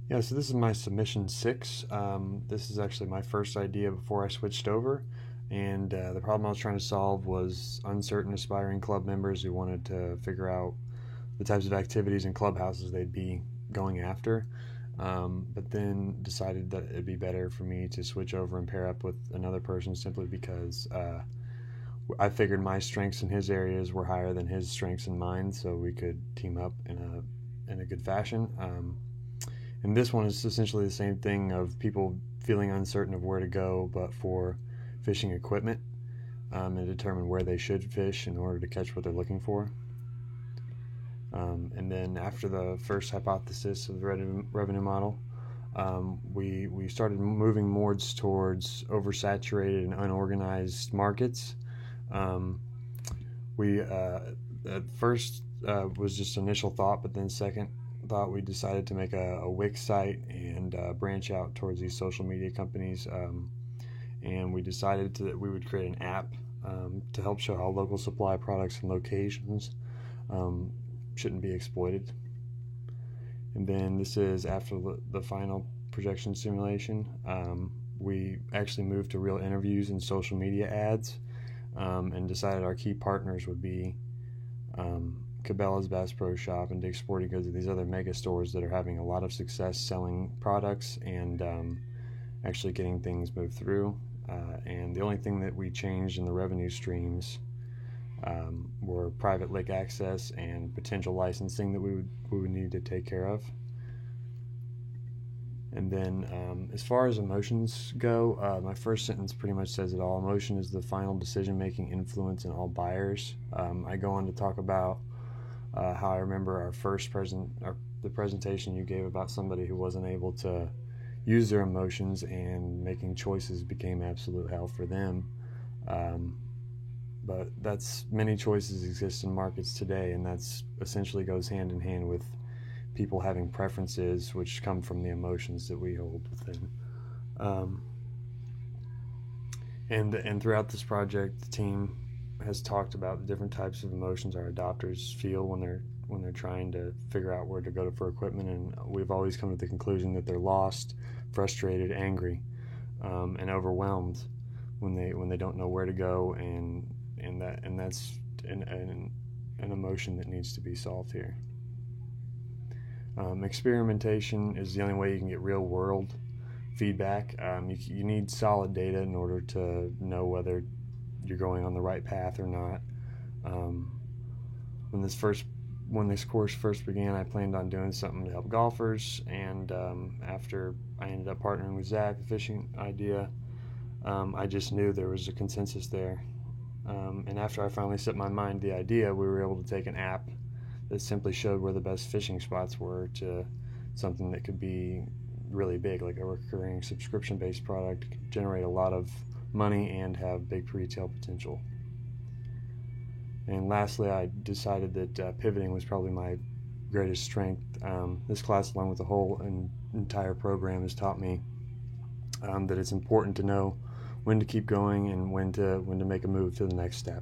Yeah, so this is my submission 6. This is actually my first idea before I switched over, and the problem I was trying to solve was uncertain aspiring club members who wanted to figure out the types of activities and clubhouses they'd be going after, but then decided that it'd be better for me to switch over and pair up with another person simply because I figured my strengths in his areas were higher than his strengths in mine, so we could team up in a good fashion. And this one is essentially the same thing of people feeling uncertain of where to go, but for fishing equipment, and determine where they should fish in order to catch what they're looking for. And then after the first hypothesis of the revenue model, we started moving more towards oversaturated and unorganized markets. We at first was just initial thought, but then second thought we decided to make a Wix site and branch out towards these social media companies, and we decided that we would create an app to help show how local supply products and locations shouldn't be exploited. And then this is after the final projection simulation. We actually moved to real interviews and social media ads, and decided our key partners would be Cabela's, Bass Pro Shop, and Dick's Sporting Goods, and these other mega stores that are having a lot of success selling products and actually getting things moved through. And the only thing that we changed in the revenue streams were private lake access and potential licensing that we would need to take care of. And then as far as emotions go, my first sentence pretty much says it all. Emotion is the final decision-making influence in all buyers. I go on to talk about how I remember the presentation you gave about somebody who wasn't able to use their emotions, and making choices became absolute hell for them. But many choices exist in markets today, and that's essentially goes hand in hand with people having preferences which come from the emotions that we hold within. And throughout this project, the team has talked about the different types of emotions our adopters feel when they're trying to figure out where to go for equipment, and we've always come to the conclusion that they're lost, frustrated, angry, and overwhelmed when they don't know where to go, and that's an emotion that needs to be solved here. Experimentation is the only way you can get real world feedback. You need solid data in order to know whether you're going on the right path or not. When this course first began, I planned on doing something to help golfers, and after I ended up partnering with Zach, the fishing idea, I just knew there was a consensus there. And after I finally set my mind to the idea, we were able to take an app that simply showed where the best fishing spots were to something that could be really big, like a recurring subscription-based product, generate a lot of money and have big retail potential. And lastly, I decided that pivoting was probably my greatest strength. This class, along with the whole entire program, has taught me that it's important to know when to keep going and when to make a move to the next step.